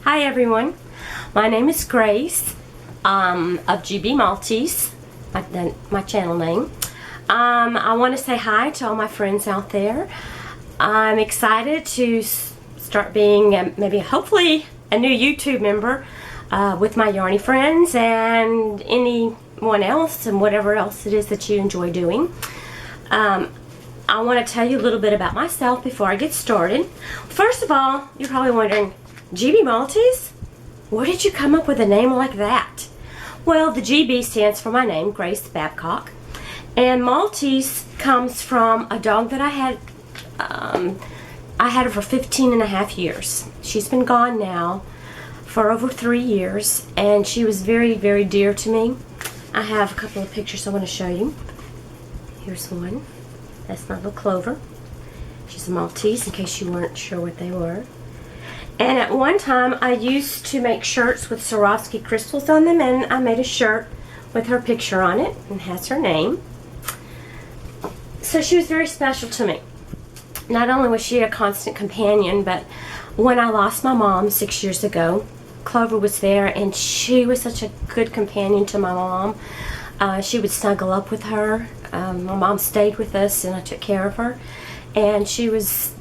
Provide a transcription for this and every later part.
Hi everyone, my name is Grace of GB Maltese, my channel name. I want to say hi to all my friends out there. I'm excited to start being maybe hopefully a new YouTube member with my Yarny friends and anyone else and whatever else it is that you enjoy doing. I want to tell you a little bit about myself before I get started. First of all, you're probably wondering, GB Maltese? Where did you come up with a name like that? Well, the GB stands for my name, Grace Babcock. And Maltese comes from a dog that I had her for 15 and a half years. She's been gone now for over 3 years, and she was very, very dear to me. I have a couple of pictures I want to show you. Here's one. That's my little Clover. She's a Maltese, in case you weren't sure what they were. And at one time, I used to make shirts with Swarovski crystals on them, and I made a shirt with her picture on it, and has her name. So she was very special to me. Not only was she a constant companion, but when I lost my mom 6 years ago, Clover was there, and she was such a good companion to my mom. She would snuggle up with her. My mom stayed with us, and I took care of her. And she was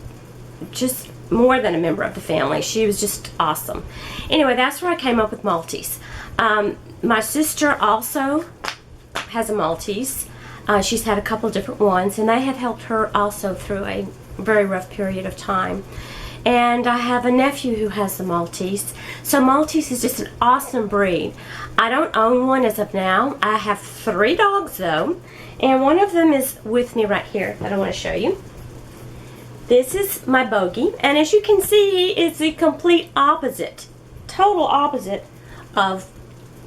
just more than a member of the family. She was just awesome. Anyway, that's where I came up with Maltese. My sister also has a Maltese. She's had a couple different ones, and they have helped her also through a very rough period of time. And I have a nephew who has the Maltese. So Maltese is just an awesome breed. I don't own one as of now. I have 3 dogs though, and one of them is with me right here that I want to show you. This is my Bogey, and as you can see, it's the complete opposite, total opposite of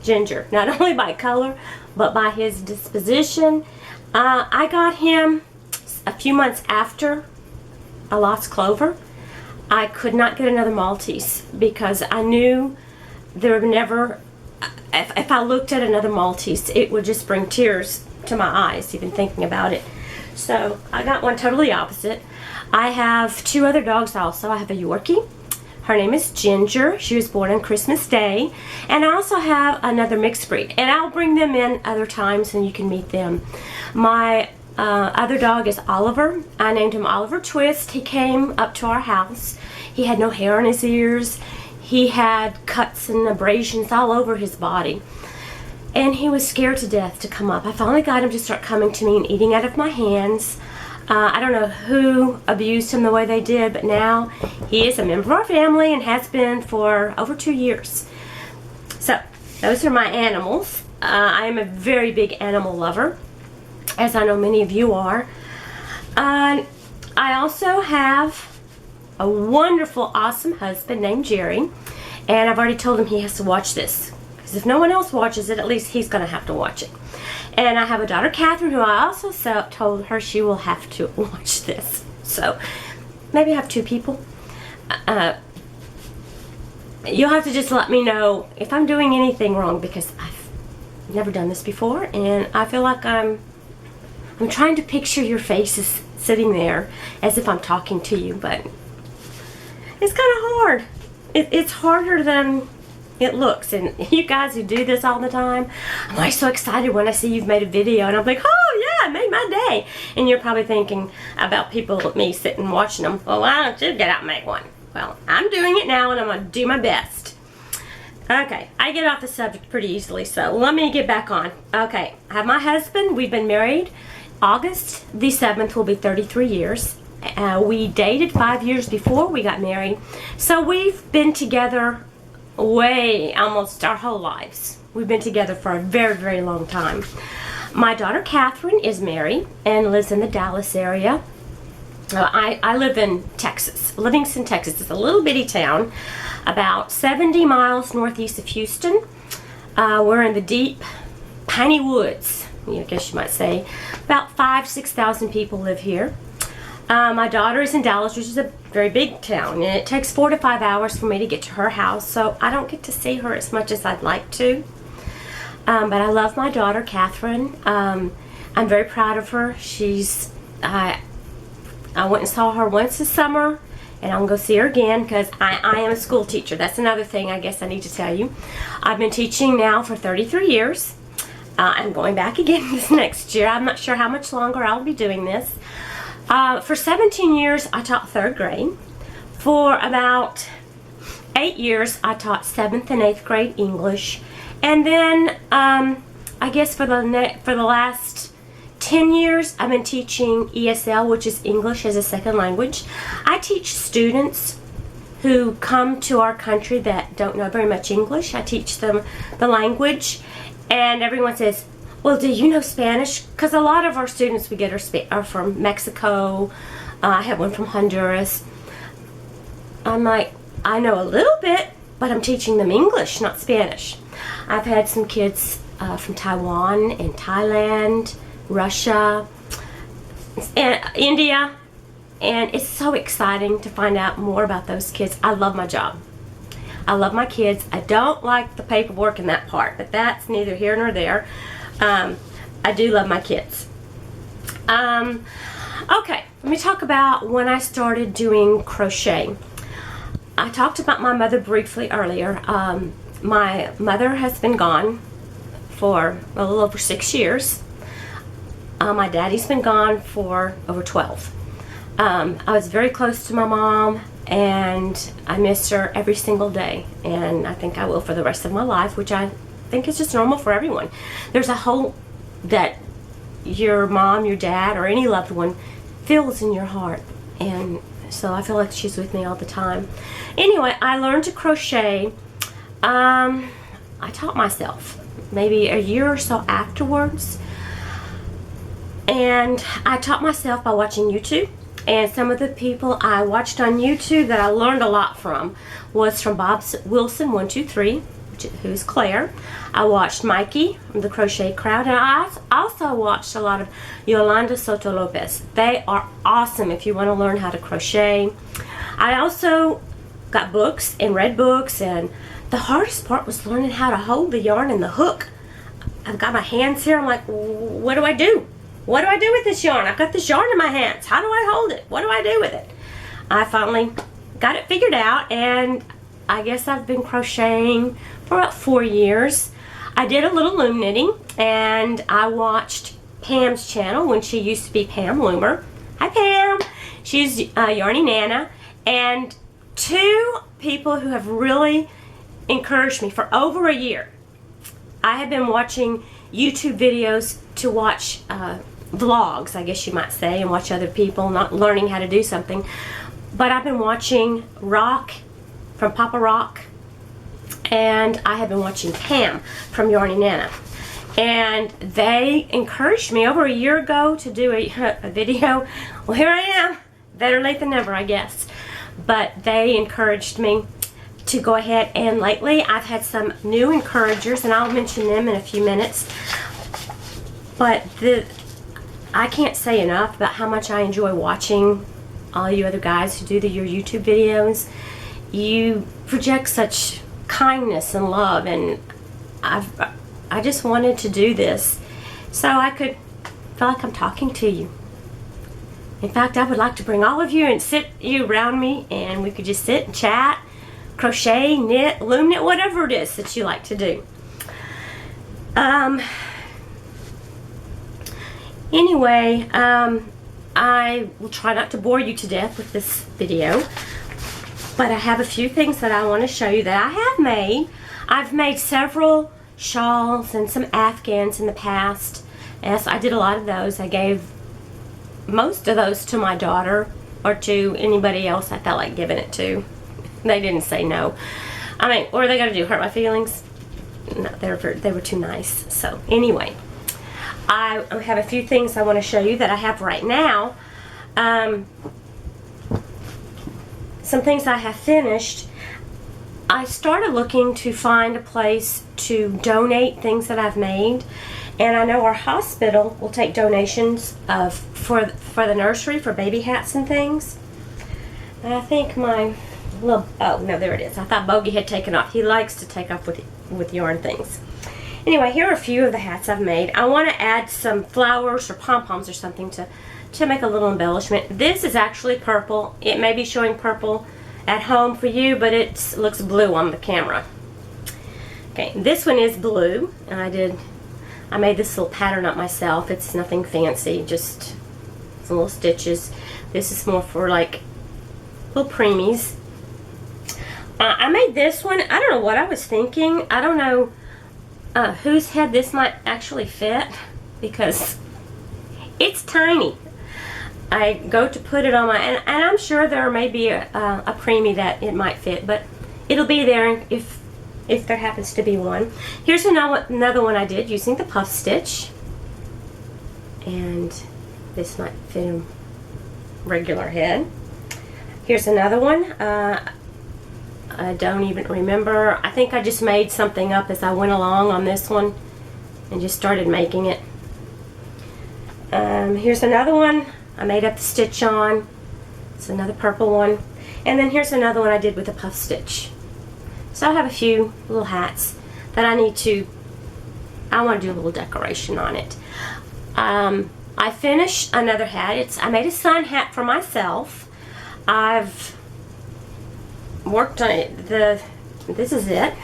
Ginger. Not only by color, but by his disposition. I got him a few months after I lost Clover. I could not get another Maltese because I knew there would never, if I looked at another Maltese, it would just bring tears to my eyes, even thinking about it. So I got one totally opposite. I have 2 other dogs also. I have a Yorkie. Her name is Ginger. She was born on Christmas Day. And I also have another mixed breed. And I'll bring them in other times and you can meet them. My other dog is Oliver. I named him Oliver Twist. He came up to our house. He had no hair on his ears. He had cuts and abrasions all over his body. And he was scared to death to come up. I finally got him to start coming to me and eating out of my hands. I don't know who abused him the way they did, but now he is a member of our family and has been for over 2 years. So, those are my animals. I am a very big animal lover, as I know many of you are. I also have a wonderful, awesome husband named Jerry, and I've already told him he has to watch this. Because if no one else watches it, at least he's going to have to watch it. And I have a daughter, Catherine, who I also told her she will have to watch this. So, maybe I have 2 people. You'll have to just let me know if I'm doing anything wrong, because I've never done this before, and I feel like I'm trying to picture your faces sitting there as if I'm talking to you, but it's kind of hard. It's harder than it looks, and you guys who do this all the time, I'm always so excited when I see you've made a video, and I'm like, oh yeah, I made my day. And you're probably thinking about people like me sitting watching them, well, why don't you get out and make one? Well, I'm doing it now, and I'm going to do my best. Okay, I get off the subject pretty easily, so let me get back on. Okay, I have my husband. We've been married. August the 7th will be 33 years. We dated 5 years before we got married, so we've been together almost our whole lives. We've been together for a very, very long time. My daughter Catherine is married and lives in the Dallas area. I live in Texas, Livingston, Texas. It's a little bitty town about 70 miles northeast of Houston. We're in the deep piney woods, I guess you might say. About 6,000 people live here. My daughter is in Dallas, which is a very big town, and it takes 4 to 5 hours for me to get to her house, so I don't get to see her as much as I'd like to. But I love my daughter, Catherine. I'm very proud of her. I went and saw her once this summer, and I'm going to go see her again because I am a school teacher. That's another thing I guess I need to tell you. I've been teaching now for 33 years. I'm going back again this next year. I'm not sure how much longer I'll be doing this. For 17 years, I taught 3rd grade. For about 8 years, I taught 7th and 8th grade English. And then, I guess for the last 10 years, I've been teaching ESL, which is English as a Second Language. I teach students who come to our country that don't know very much English. I teach them the language. And everyone says, well, do you know Spanish? Because a lot of our students we get are from Mexico. I have one from Honduras. I'm like, I know a little bit, but I'm teaching them English, not Spanish. I've had some kids from Taiwan and Thailand, Russia, and India. And it's so exciting to find out more about those kids. I love my job. I love my kids. I don't like the paperwork in that part, but that's neither here nor there. I do love my kids. Okay, let me talk about when I started doing crochet. I talked about my mother briefly earlier. My mother has been gone for a little over 6 years. My daddy's been gone for over 12. I was very close to my mom, and I miss her every single day, and I think I will for the rest of my life, which I think is just normal for everyone. There's a hole that your mom, your dad, or any loved one fills in your heart, and so I feel like she's with me all the time. Anyway, I learned to crochet. I taught myself maybe a year or so afterwards, and I taught myself by watching YouTube. And some of the people I watched on YouTube that I learned a lot from was from Bob Wilson 123, who's Claire. I watched Mikey from the Crochet Crowd, and I also watched a lot of Yolanda Soto Lopez. They are awesome if you want to learn how to crochet. I also got books and read books, and the hardest part was learning how to hold the yarn and the hook. I've got my hands here. I'm like, what do I do? What do I do with this yarn? I've got this yarn in my hands. How do I hold it? What do I do with it? I finally got it figured out, and I guess I've been crocheting for about 4 years. I did a little loom knitting, and I watched Pam's channel when she used to be Pam Loomer. Hi, Pam. She's Yarny Nana. And 2 people who have really encouraged me for over a year. I have been watching YouTube videos to watch vlogs, I guess you might say, and watch other people not learning how to do something. But I've been watching Rock from Papa Rock, and I have been watching Pam from Yarny Nana. And they encouraged me over a year ago to do a video. Well, here I am. Better late than never, I guess. But they encouraged me to go ahead, and lately I've had some new encouragers, and I'll mention them in a few minutes. But I can't say enough about how much I enjoy watching all you other guys who do your YouTube videos. You project such kindness and love, and I just wanted to do this so I could feel like I'm talking to you. In fact, I would like to bring all of you and sit you around me, and we could just sit and chat, crochet, knit, loom knit, whatever it is that you like to do. Anyway, I will try not to bore you to death with this video, but I have a few things that I want to show you that I have made. I've made several shawls and some Afghans in the past. Yes, I did a lot of those. I gave most of those to my daughter or to anybody else I felt like giving it to. They didn't say no. I mean, what are they going to do, hurt my feelings? No, they were too nice. So anyway, I have a few things I want to show you that I have right now. Some things I have finished. I started looking to find a place to donate things that I've made, and I know our hospital will take donations for the nursery for baby hats and things. And I think my little, oh no, there it is. I thought Bogey had taken off. He likes to take off with yarn things. Anyway, here are a few of the hats I've made. I want to add some flowers or pom-poms or something to to make a little embellishment. This is actually purple. It may be showing purple at home for you, but it looks blue on the camera. Okay, this one is blue, and I made this little pattern up myself. It's nothing fancy, just some little stitches. This is more for like little preemies. I made this one. I don't know what I was thinking. I don't know whose head this might actually fit, because it's tiny. I go to put it on my, and I'm sure there may be a preemie that it might fit, but it'll be there if there happens to be one. Here's another one I did using the puff stitch, and this might fit a regular head. Here's another one. I don't even remember. I think I just made something up as I went along on this one and just started making it. Here's another one I made up the stitch on. It's another purple one. And then here's another one I did with a puff stitch. So I have a few little hats that I want to do a little decoration on it. I finished another hat. I made a sun hat for myself. I've worked on it. This is it.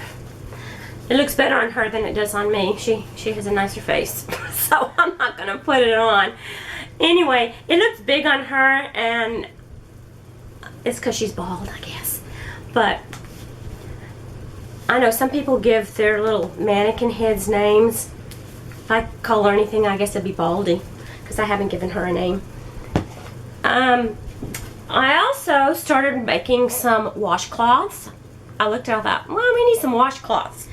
It looks better on her than it does on me. She has a nicer face, so I'm not gonna put it on. Anyway, it looks big on her, and it's because she's bald, I guess. But I know some people give their little mannequin heads names. If I call her anything, I guess it'd be Baldy, because I haven't given her a name. I also started making some washcloths. I looked at all that. Well, we need some washcloths.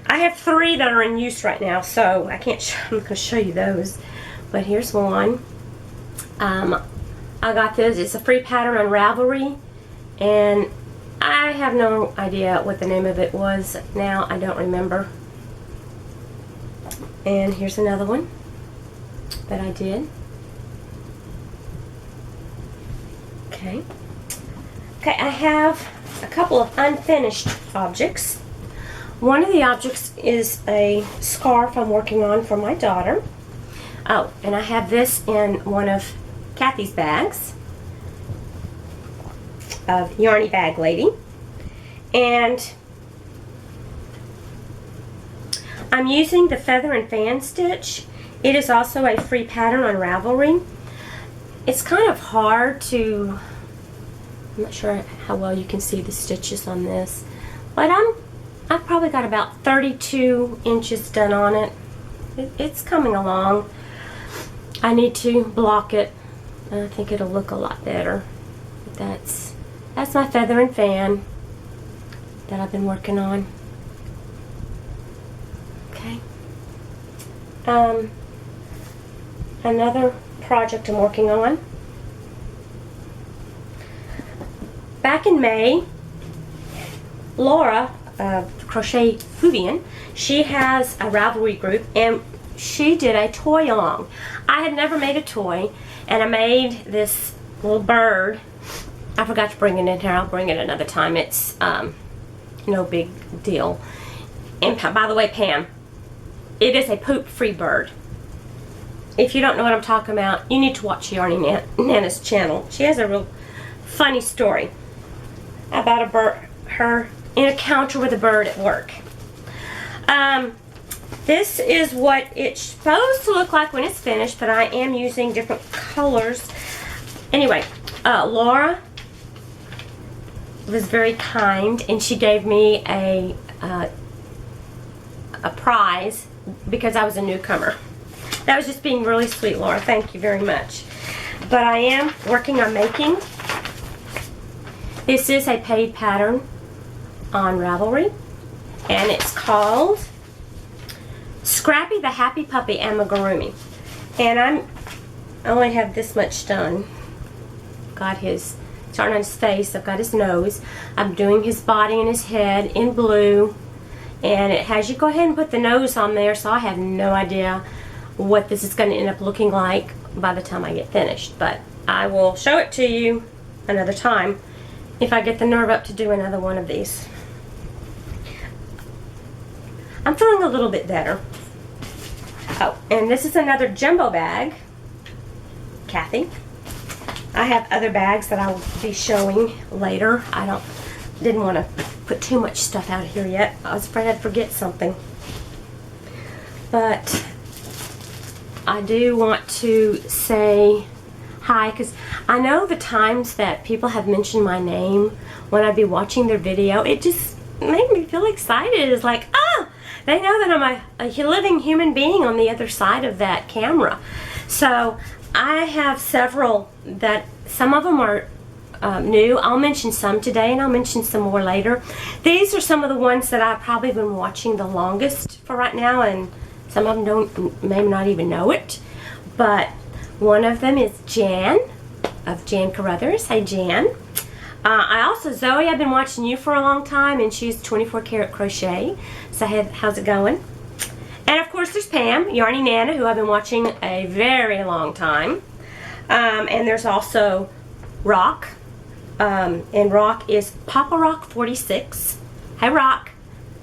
I have 3 that are in use right now, so I can't. I'm not going to show you those. But here's one. I got this. It's a free pattern on Ravelry, and I have no idea what the name of it was now. I don't remember. And here's another one that I did. Okay. Okay, I have a couple of unfinished objects. One of the objects is a scarf I'm working on for my daughter. Oh, and I have this in one of Kathy's bags of Yarny Bag Lady. And I'm using the Feather and Fan stitch. It is also a free pattern on Ravelry. It's kind of hard to, I'm not sure how well you can see the stitches on this, but I've probably got about 32 inches done on it. It's coming along. I need to block it. I think it'll look a lot better. That's my Feather and Fan that I've been working on. Okay. Another project I'm working on. Back in May, Laura of Crochet Fubian, she has a Ravelry group, and she did a toy along. I had never made a toy, and I made this little bird. I forgot to bring it in here. I'll bring it another time. It's no big deal. And by the way, Pam, it is a poop-free bird. If you don't know what I'm talking about, you need to watch Yarny Nana's channel. She has a real funny story about a bird, her encounter with a bird at work. This is what it's supposed to look like when it's finished, but I am using different colors. Anyway, Laura was very kind, and she gave me a prize because I was a newcomer. That was just being really sweet, Laura. Thank you very much. But I am working on making. This is a paid pattern on Ravelry, and it's called Scrappy the Happy Puppy Amigurumi. And I only have this much done. Got his, starting on his face, I've got his nose. I'm doing his body and his head in blue. And it has you go ahead and put the nose on there, so I have no idea what this is going to end up looking like by the time I get finished. But I will show it to you another time if I get the nerve up to do another one of these. I'm feeling a little bit better. Oh, and this is another jumbo bag. Kathy I have other bags that I will be showing later. Didn't want to put too much stuff out here yet. I was afraid I'd forget something. But I do want to say hi, because I know the times that people have mentioned my name when I'd be watching their video, it just made me feel excited. It's like, they know that I'm a living human being on the other side of that camera. So I have several that, some of them are new. I'll mention some today and I'll mention some more later. These are some of the ones that I've probably been watching the longest for right now, and some of them may not even know it. But one of them is Jan of Jan Carruthers. Hi, Jan. Zoe, I've been watching you for a long time, and she's 24 Karat Crochet. So how's it going? And of course there's Pam, Yarny Nana, who I've been watching a very long time. And there's also Rock. And Rock is Papa Rock 46. Hi, Rock.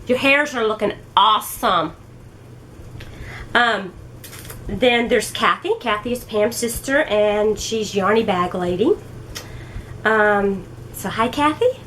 Your hairs are looking awesome. Then there's Kathy. Kathy is Pam's sister, and she's Yarny Bag Lady. So hi, Kathy.